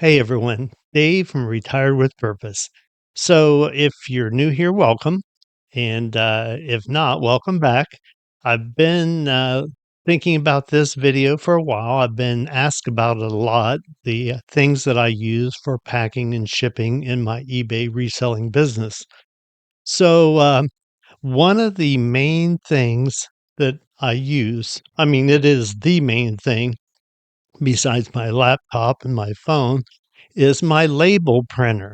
Hey everyone, Dave from Retired with Purpose. So, if you're new here, welcome. And if not, welcome back. I've been thinking about this video for a while. I've been asked about it a lot, the things that I use for packing and shipping in my eBay reselling business. So, one of the main things that I use, I mean, it is the main thing besides my laptop and my phone, is my label printer.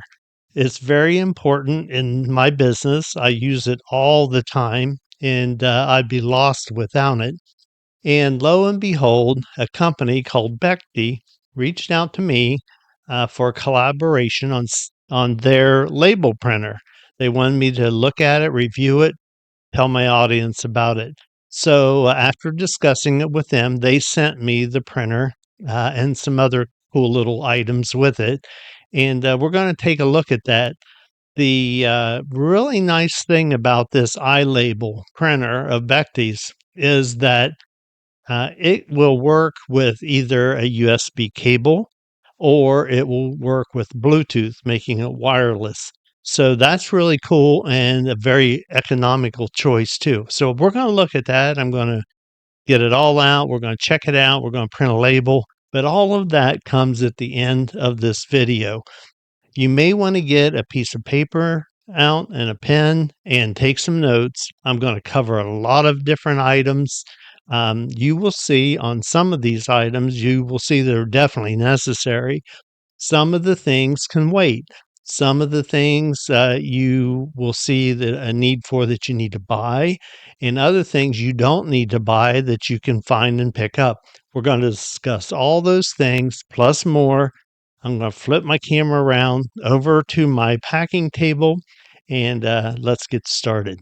It's very important in my business. I use it all the time, and I'd be lost without it. And lo and behold, a company called Betckey reached out to me for collaboration on their label printer. They wanted me to look at it, review it, tell my audience about it. So after discussing it with them, they sent me the printer and some other cool little items with it. And we're going to take a look at that. The really nice thing about this iLabel printer of Betckey's is that it will work with either a USB cable or it will work with Bluetooth, making it wireless. So that's really cool and a very economical choice too. So we're going to look at that. I'm going to get it all out. We're going to check it out. We're going to print a label. But all of that comes at the end of this video. You may want to get a piece of paper out and a pen and take some notes. I'm going to cover a lot of different items. You will see on some of these items, you will see they're definitely necessary. Some of the things can wait. Some of the things you will see that a need for that you need to buy, and other things you don't need to buy that you can find and pick up. We're going to discuss all those things plus more. I'm going to flip my camera around over to my packing table and let's get started.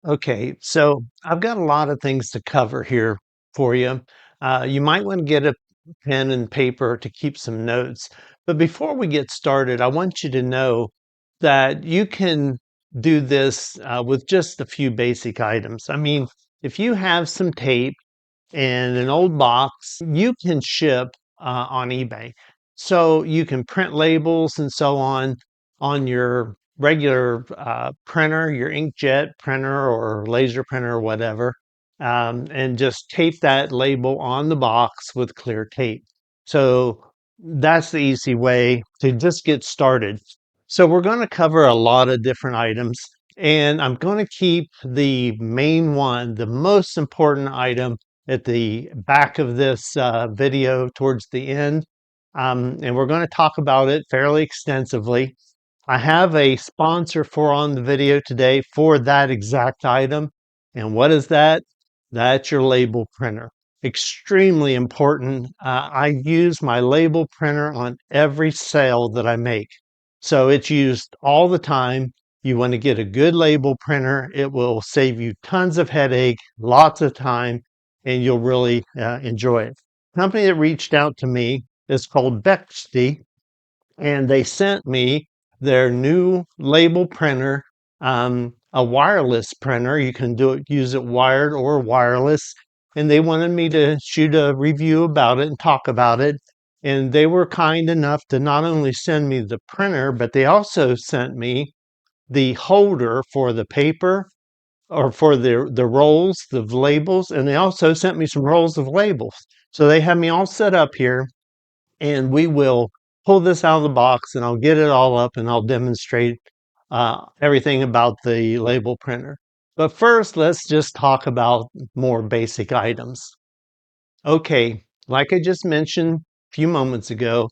Okay, so I've got a lot of things to cover here for you. You might want to get a pen and paper to keep some notes. But before we get started, I want you to know that you can do this with just a few basic items. I mean, if you have some tape and an old box, you can ship on eBay. So you can print labels and so on your regular printer, your inkjet printer or laser printer or whatever, and just tape that label on the box with clear tape. So that's the easy way to just get started. So we're going to cover a lot of different items, and I'm going to keep the main one, the most important item, at the back of this video towards the end. And we're going to talk about it fairly extensively. I have a sponsor for on the video today for that exact item. And what is that? That's your label printer. Extremely important. I use my label printer on every sale that I make. So it's used all the time. You want to get a good label printer. It will save you tons of headache, lots of time, and you'll really enjoy it. The company that reached out to me is called Betckey, and they sent me their new label printer, a wireless printer. You can use it wired or wireless. And they wanted me to shoot a review about it and talk about it. And they were kind enough to not only send me the printer, but they also sent me the holder for the paper or for the rolls, the labels, and they also sent me some rolls of labels. So they have me all set up here, and we will pull this out of the box and I'll get it all up and I'll demonstrate everything about the label printer. But first, let's just talk about more basic items. Okay, like I just mentioned a few moments ago,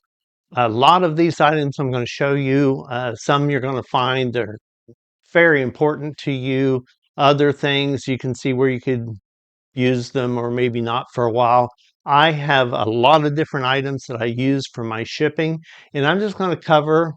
a lot of these items I'm going to show you, some you're going to find they're very important to you. Other things you can see where you could use them or maybe not for a while. I have a lot of different items that I use for my shipping, and I'm just going to cover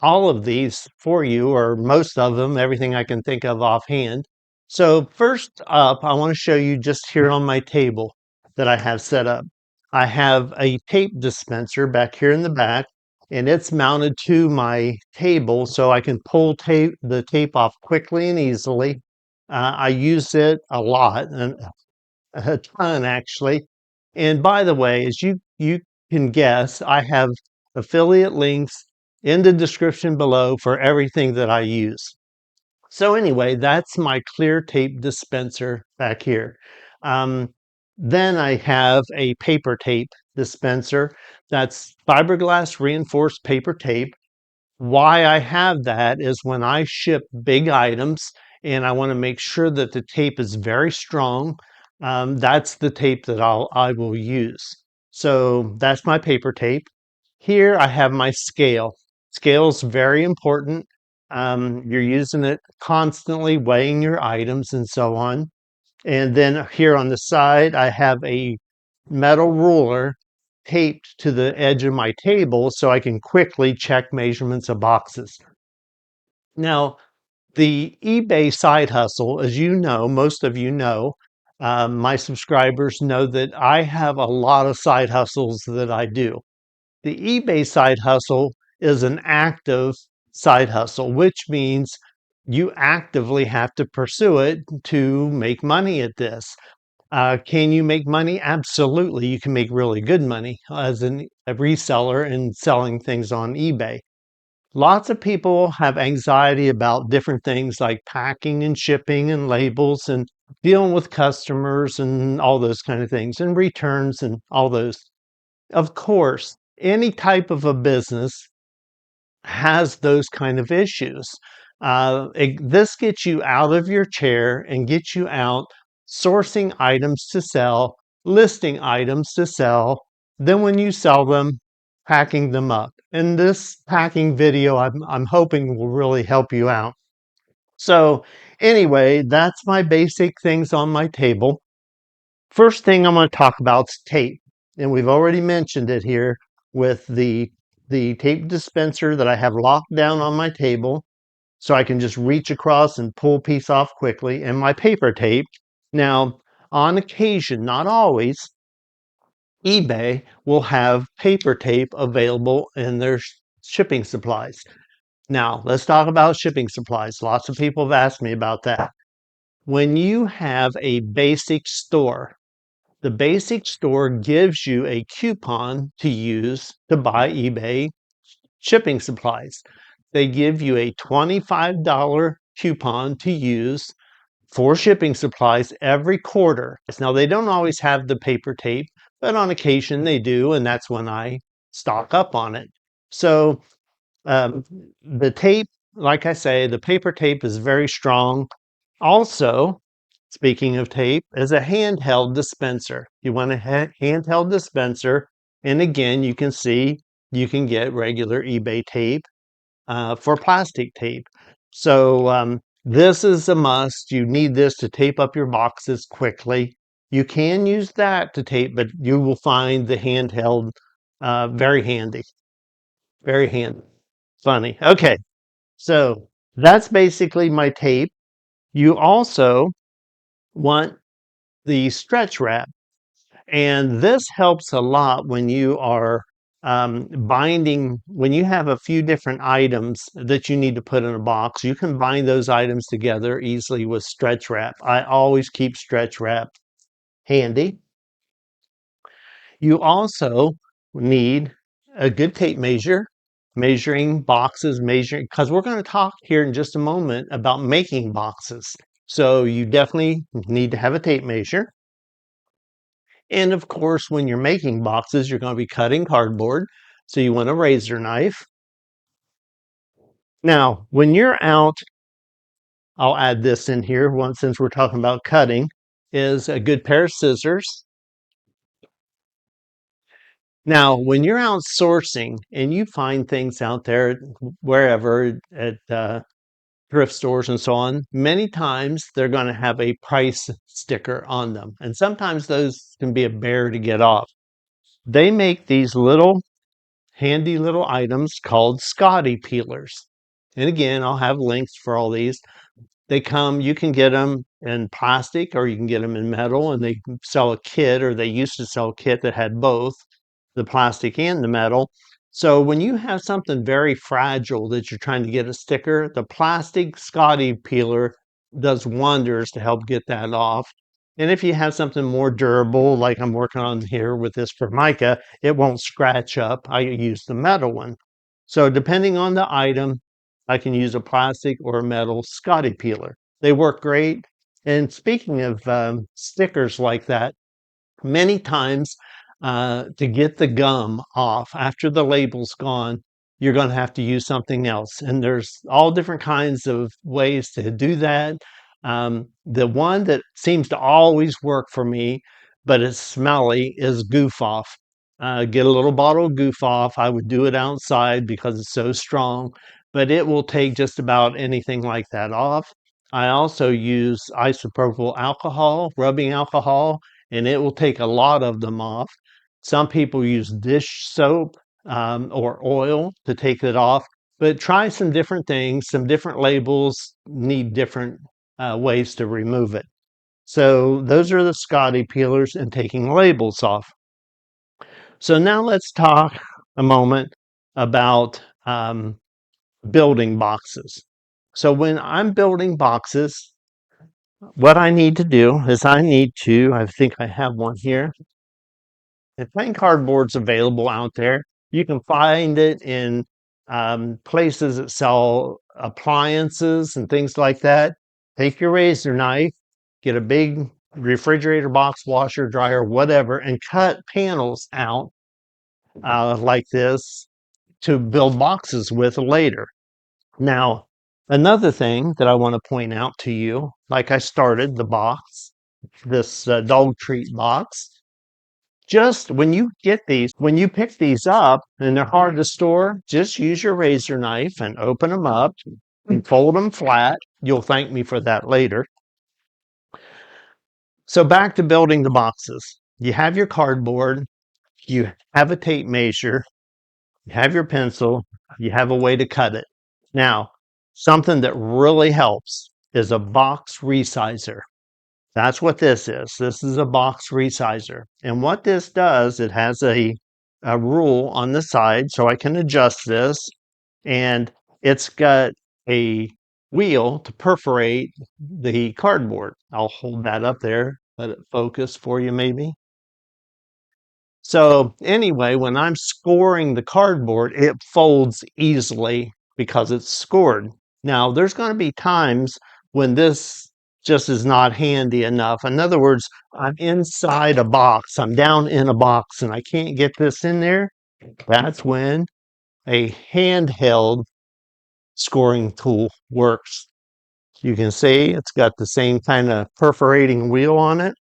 all of these for you, or most of them, everything I can think of offhand. So first up, I want to show you just here on my table that I have set up. I have a tape dispenser back here in the back, and it's mounted to my table so I can pull the tape off quickly and easily. I use it a lot, and a ton actually. And by the way, as you can guess, I have affiliate links in the description below for everything that I use. So anyway, that's my clear tape dispenser back here. Um, then I have a paper tape dispenser. That's fiberglass reinforced paper tape. Why I have that is when I ship big items and I want to make sure that the tape is very strong, that's the tape that I will use. So that's my paper tape. Here I have my scale. Scale is very important. You're using it constantly, weighing your items and so on. And then here on the side, I have a metal ruler taped to the edge of my table so I can quickly check measurements of boxes. Now, the eBay side hustle, as you know, most of you know, my subscribers know that I have a lot of side hustles that I do. The eBay side hustle is an active side hustle, which means you actively have to pursue it to make money at this. Can you make money? Absolutely. You can make really good money as a reseller and selling things on eBay. Lots of people have anxiety about different things like packing and shipping and labels and dealing with customers and all those kind of things and returns and all those. Of course, any type of a business has those kind of issues. This gets you out of your chair and gets you out sourcing items to sell, listing items to sell. Then when you sell them, packing them up. And this packing video, I'm hoping will really help you out. So anyway, that's my basic things on my table. First thing I'm going to talk about is tape. And we've already mentioned it here with the tape dispenser that I have locked down on my table so I can just reach across and pull a piece off quickly, and my paper tape. Now, on occasion, not always, eBay will have paper tape available in their shipping supplies. Now, let's talk about shipping supplies. Lots of people have asked me about that. When you have a basic store, the basic store gives you a coupon to use to buy eBay shipping supplies. They give you a $25 coupon to use for shipping supplies every quarter. Now, they don't always have the paper tape, but on occasion they do, and that's when I stock up on it. So, the tape, like I say, the paper tape is very strong. Also, speaking of tape, is a handheld dispenser. You want a handheld dispenser, and again, you can see you can get regular eBay tape for plastic tape. So this is a must. You need this to tape up your boxes quickly. You can use that to tape, but you will find the handheld very handy. Very handy. Funny. Okay, so that's basically my tape. You also want the stretch wrap. And this helps a lot when you are binding, when you have a few different items that you need to put in a box, you can bind those items together easily with stretch wrap. I always keep stretch wrap handy. You also need a good tape measure, measuring boxes, measuring, because we're going to talk here in just a moment about making boxes. So you definitely need to have a tape measure. And of course, when you're making boxes, you're going to be cutting cardboard. So you want a razor knife. Now, when you're out, I'll add this in here once since we're talking about cutting, is a good pair of scissors. Now, when you're out sourcing and you find things out there, wherever at thrift stores and so on, many times they're going to have a price sticker on them. And sometimes those can be a bear to get off. They make these little handy little items called Scotty peelers. And again, I'll have links for all these. They come, you can get them in plastic or you can get them in metal, and they sell a kit, or they used to sell a kit that had both the plastic and the metal. So when you have something very fragile that you're trying to get a sticker, the plastic Scotty peeler does wonders to help get that off. And if you have something more durable, like I'm working on here with this Formica, it won't scratch up. I use the metal one. So depending on the item, I can use a plastic or a metal Scotty peeler. They work great. And speaking of stickers like that, many times to get the gum off after the label's gone, you're going to have to use something else. And there's all different kinds of ways to do that. The one that seems to always work for me, but it's smelly, is Goof Off. Get a little bottle of Goof Off. I would do it outside because it's so strong, but it will take just about anything like that off. I also use isopropyl alcohol, rubbing alcohol, and it will take a lot of them off. Some people use dish soap or oil to take it off, but try some different things. Some different labels need different ways to remove it. So those are the Scotty peelers and taking labels off. So now let's talk a moment about building boxes. So when I'm building boxes, what I need to do is I think I have one here. And plain cardboard's available out there. You can find it in places that sell appliances and things like that. Take your razor knife, get a big refrigerator box, washer, dryer, whatever, and cut panels out like this to build boxes with later. Now, another thing that I want to point out to you, like I started the box, this dog treat box. Just when you pick these up and they're hard to store, just use your razor knife and open them up and fold them flat. You'll thank me for that later. So back to building the boxes. You have your cardboard, you have a tape measure, you have your pencil, you have a way to cut it. Now, something that really helps is a box resizer. That's what this is. This is a box resizer. And what this does, it has a rule on the side so I can adjust this. And it's got a wheel to perforate the cardboard. I'll hold that up there, let it focus for you maybe. So anyway, when I'm scoring the cardboard, it folds easily because it's scored. Now, there's going to be times when this just is not handy enough. In other words, I'm inside a box, I'm down in a box, and I can't get this in there. That's when a handheld scoring tool works. You can see it's got the same kind of perforating wheel on it.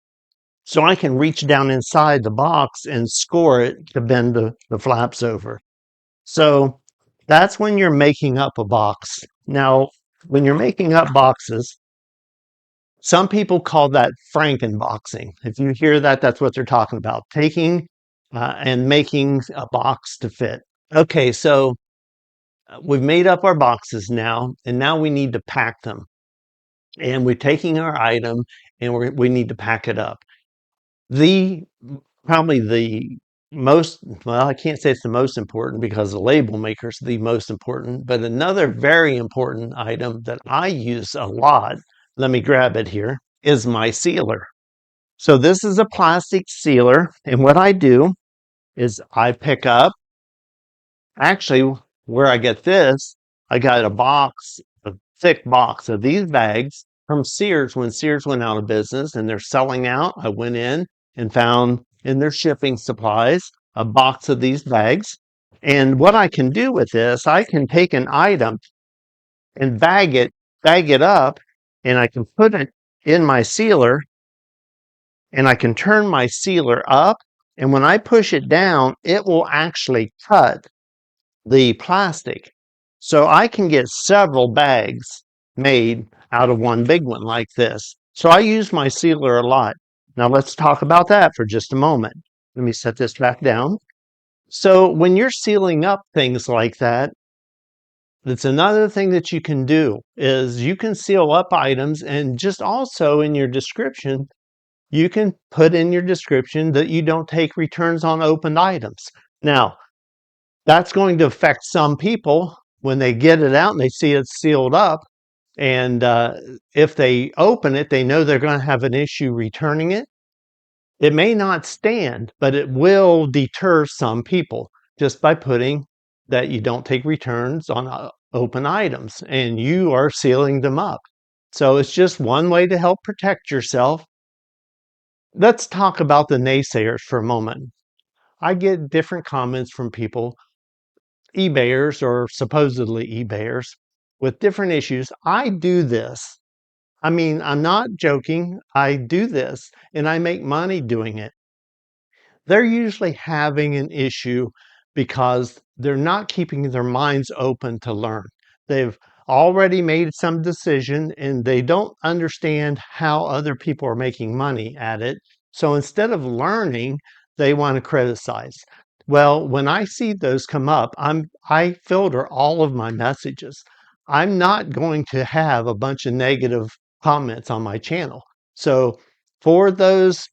So I can reach down inside the box and score it to bend the flaps over. So that's when you're making up a box. Now, when you're making up boxes, some people call that Frankenboxing. If you hear that, that's what they're talking about, taking and making a box to fit. Okay, so we've made up our boxes now, and now we need to pack them. And we're taking our item and we need to pack it up. Probably the most, well, I can't say it's the most important because the label maker's the most important, but another very important item that I use a lot, let me grab it here, is my sealer. So this is a plastic sealer, and what I do is I pick up, actually, where I get this, I got a thick box of these bags from Sears when Sears went out of business and they're selling out. I went in and found in their shipping supplies a box of these bags. And what I can do with this, I can take an item and bag it up, and I can put it in my sealer, and I can turn my sealer up. And when I push it down, it will actually cut the plastic. So I can get several bags made out of one big one like this. So I use my sealer a lot. Now let's talk about that for just a moment. Let me set this back down. So when you're sealing up things like that, that's another thing that you can do is you can seal up items, and just also in your description, you can put in your description that you don't take returns on opened items. Now, that's going to affect some people when they get it out and they see it's sealed up. And if they open it, they know they're going to have an issue returning it. It may not stand, but it will deter some people just by putting that you don't take returns on open items and you are sealing them up. So it's just one way to help protect yourself. Let's talk about the naysayers for a moment. I get different comments from people, eBayers or supposedly eBayers, with different issues. I do this. I mean, I'm not joking. I do this and I make money doing it. They're usually having an issue because they're not keeping their minds open to learn. They've already made some decision and they don't understand how other people are making money at it. So instead of learning, they want to criticize. Well, when I see those come up, I filter all of my messages. I'm not going to have a bunch of negative comments on my channel. So for those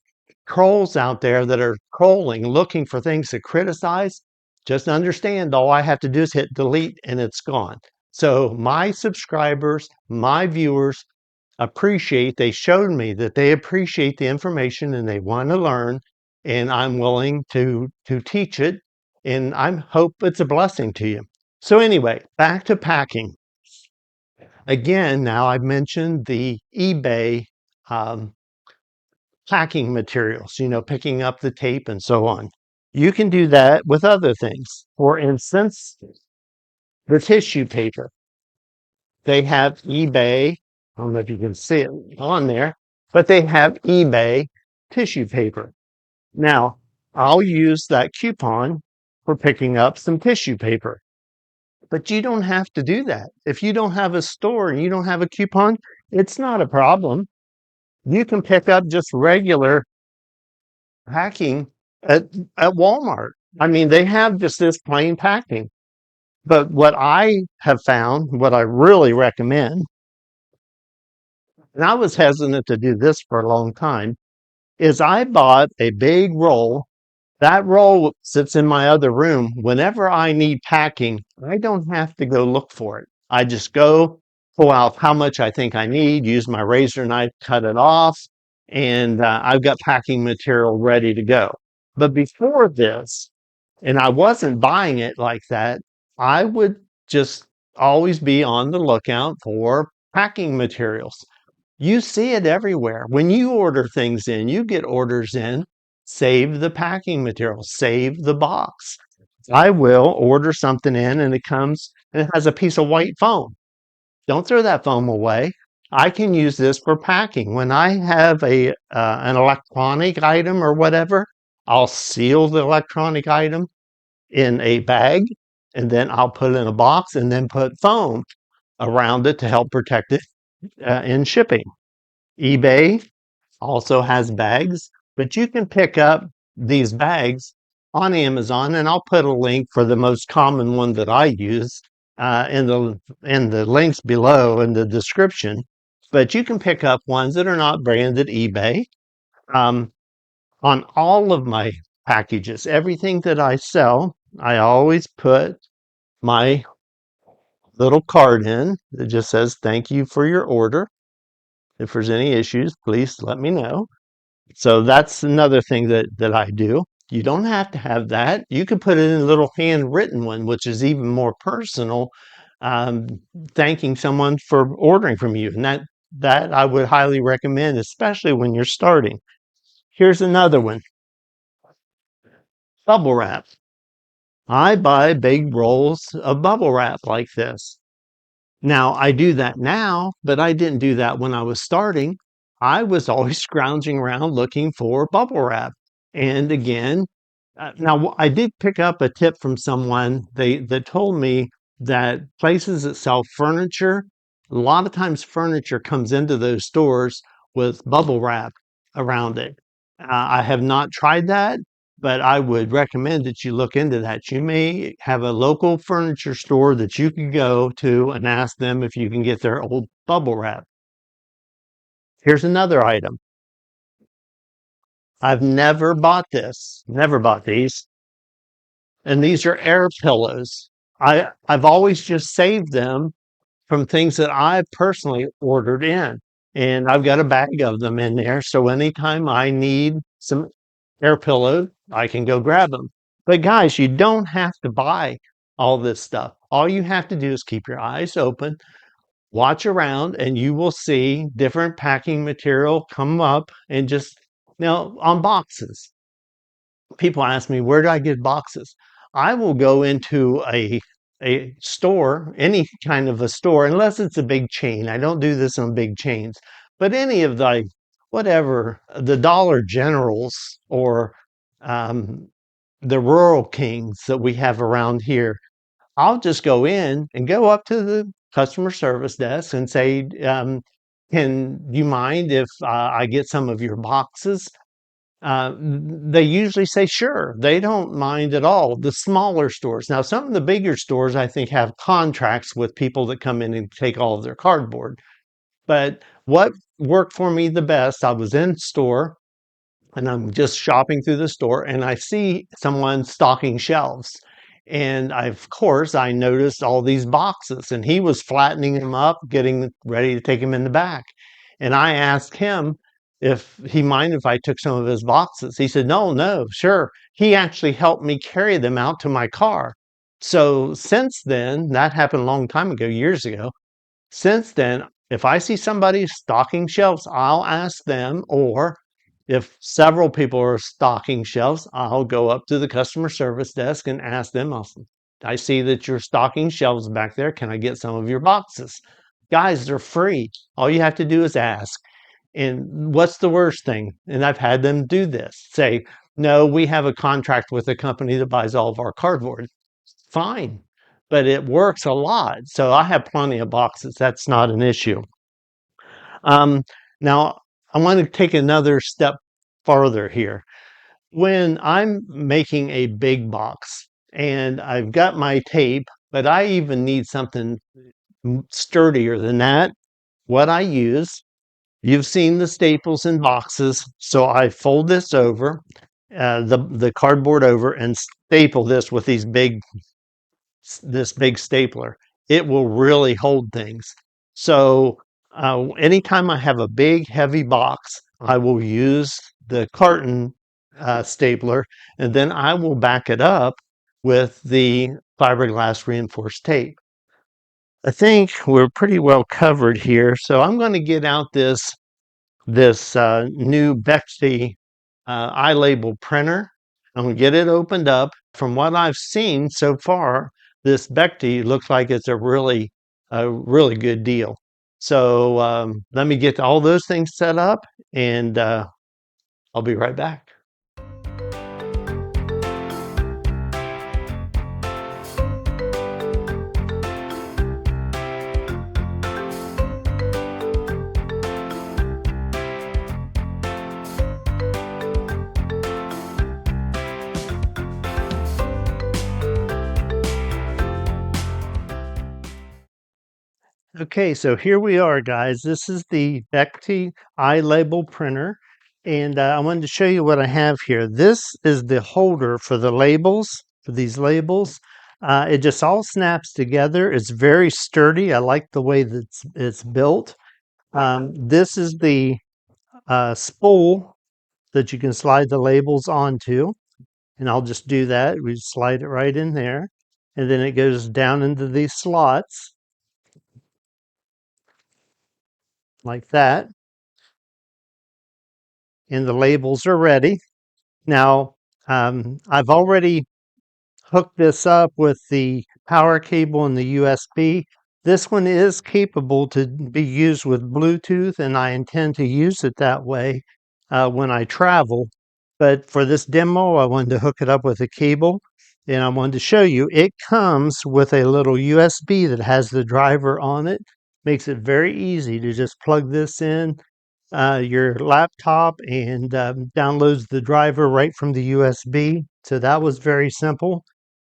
trolls out there that are trolling, looking for things to criticize, just understand all I have to do is hit delete and it's gone. So my subscribers, my viewers they showed me that they appreciate the information and they want to learn, and I'm willing to teach it, and I hope it's a blessing to you. So anyway, back to packing. Again, now I've mentioned the eBay packing materials, picking up the tape and so on. You can do that with other things. For instance, the tissue paper. They have eBay. I don't know if you can see it on there, but they have eBay tissue paper. Now, I'll use that coupon for picking up some tissue paper. But you don't have to do that. If you don't have a store and you don't have a coupon, it's not a problem. You can pick up just regular packing at, at Walmart. I mean, they have just this plain packing. But what I have found, what I really recommend, and I was hesitant to do this for a long time, is I bought a big roll. That roll sits in my other room. Whenever I need packing, I don't have to go look for it. I just go pull out how much I think I need, use my razor knife, cut it off, and I've got packing material ready to go. But before this, and I wasn't buying it like that, I would just always be on the lookout for packing materials. You see it everywhere. When you order things in, you get orders in, save the packing material, save the box. I will order something in and it comes and it has a piece of white foam. Don't throw that foam away. I can use this for packing. When I have an electronic item or whatever, I'll seal the electronic item in a bag and then I'll put it in a box and then put foam around it to help protect it in shipping. eBay also has bags, but you can pick up these bags on Amazon, and I'll put a link for the most common one that I use in the links below in the description. But you can pick up ones that are not branded eBay. On all of my packages, everything that I sell, I always put my little card in that just says thank you for your order. If there's any issues, please let me know. So that's another thing that I do. You don't have to have that. You can put it in a little handwritten one, which is even more personal, um, thanking someone for ordering from you. And that I would highly recommend, especially when you're starting. Here's another one. Bubble wrap. I buy big rolls of bubble wrap like this. Now, I do that now, but I didn't do that when I was starting. I was always scrounging around looking for bubble wrap. And again, now I did pick up a tip from someone that told me that places that sell furniture, a lot of times furniture comes into those stores with bubble wrap around it. I have not tried that, but I would recommend that you look into that. You may have a local furniture store that you can go to and ask them if you can get their old bubble wrap. Here's another item. I've never bought this, never bought these. And these are air pillows. I've always just saved them from things that I personally ordered in. And I've got a bag of them in there. So anytime I need some air pillows, I can go grab them. But guys, you don't have to buy all this stuff. All you have to do is keep your eyes open, watch around, and you will see different packing material come up and just now on boxes. People ask me, where do I get boxes? I will go into a store, any kind of a store, unless it's a big chain. I don't do this on big chains, but any of the whatever the Dollar Generals or um, the Rural Kings that we have around here. I'll just go in and go up to the customer service desk and say, "Can you mind if I get some of your boxes?" They usually say sure. They don't mind at all. The smaller stores. Now, some of the bigger stores, I think, have contracts with people that come in and take all of their cardboard. But what worked for me the best, I was in store and I'm just shopping through the store and I see someone stocking shelves. And of course, I noticed all these boxes and he was flattening them up, getting ready to take them in the back. And I asked him if he minded if I took some of his boxes. He said, no, no, sure. He actually helped me carry them out to my car. So since then, that happened a long time ago, years ago. Since then, if I see somebody stocking shelves, I'll ask them, or if several people are stocking shelves, I'll go up to the customer service desk and ask them, I see that you're stocking shelves back there. Can I get some of your boxes? Guys, they're free. All you have to do is ask. And what's the worst thing? And I've had them do this say, no, we have a contract with a company that buys all of our cardboard. Fine, but it works a lot. So I have plenty of boxes. That's not an issue. Um, Now, I want to take another step farther here. When I'm making a big box and I've got my tape, but I even need something sturdier than that, what I use, you've seen the staples in boxes. So I fold this over, the cardboard over, and staple this with this big stapler. It will really hold things. So anytime I have a big heavy box, I will use the carton stapler and then I will back it up with the fiberglass reinforced tape. I think we're pretty well covered here. So I'm going to get out this new Betckey iLabel printer. I'm going to get it opened up. From what I've seen so far, this Betckey looks like it's a really good deal. So let me get all those things set up and I'll be right back. Okay, so here we are, guys. This is the Betckey iLabel printer, and I wanted to show you what I have here. This is the holder for the labels, for these labels. It just all snaps together. It's very sturdy. I like the way that it's built. This is the spool that you can slide the labels onto, and I'll just do that. We slide it right in there, and then it goes down into these slots like that. And the labels are ready. Now, I've already hooked this up with the power cable and the USB. This one is capable to be used with Bluetooth, and I intend to use it that way when I travel. But for this demo, I wanted to hook it up with a cable, and I wanted to show you it comes with a little USB that has the driver on it. Makes it very easy to just plug this in your laptop and downloads the driver right from the USB. So that was very simple.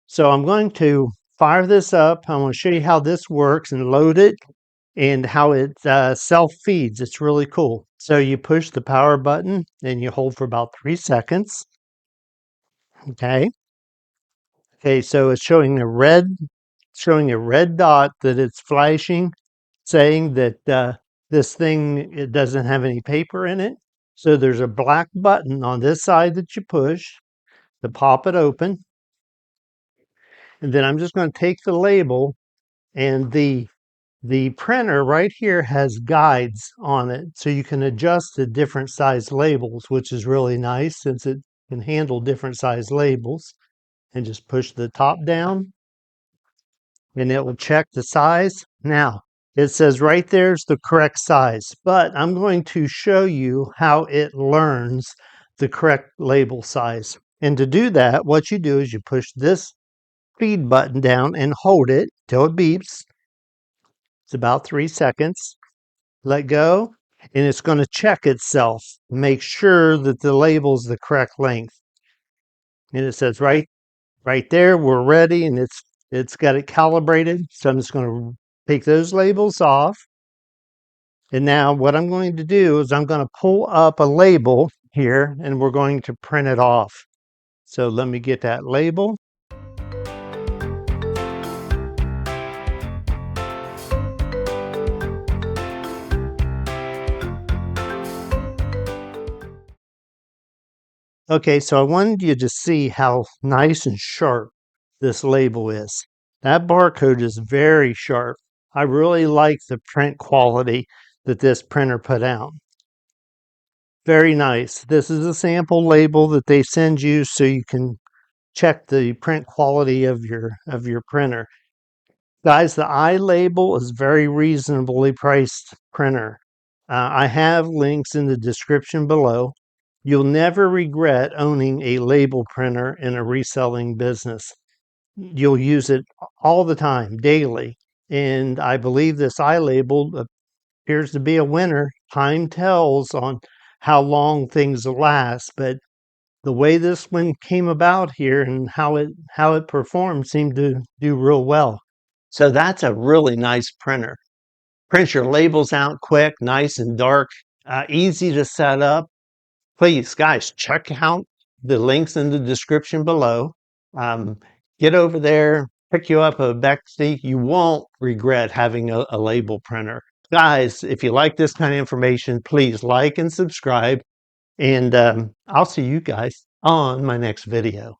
So I'm going to fire this up. I want to show you how this works and load it and how it self-feeds. It's really cool. So you push the power button and you hold for about 3 seconds. Okay. Okay, so it's showing a red dot that it's flashing. saying that this thing, it doesn't have any paper in it. So there's a black button on this side that you push to pop it open. And then I'm just going to take the label, and the printer right here has guides on it, so you can adjust the different size labels, which is really nice since it can handle different size labels. And just push the top down and it will check the size. Now, it says right there's the correct size, but I'm going to show you how it learns the correct label size. And to do that, what you do is you push this feed button down and hold it till it beeps. It's about 3 seconds. Let go, and it's going to check itself, make sure that the label's the correct length. And it says right there, we're ready, and it's got it calibrated. So I'm just going to take those labels off. And now what I'm going to do is I'm going to pull up a label here, and we're going to print it off. So let me get that label. Okay, so I wanted you to see how nice and sharp this label is. That barcode is very sharp. I really like the print quality that this printer put out. Very nice. This is a sample label that they send you so you can check the print quality of your printer. Guys, the iLabel is very reasonably priced printer. I have links in the description below. You'll never regret owning a label printer in a reselling business. You'll use it all the time, daily. And I believe this iLabel appears to be a winner. Time tells on how long things will last, but the way this one came about here and how it performed seemed to do real well. So that's a really nice printer. Print your labels out quick, nice and dark, easy to set up. Please, guys, check out the links in the description below. Get over there, pick you up a Betckey. You won't regret having a label printer. Guys, if you like this kind of information, please like and subscribe. And I'll see you guys on my next video.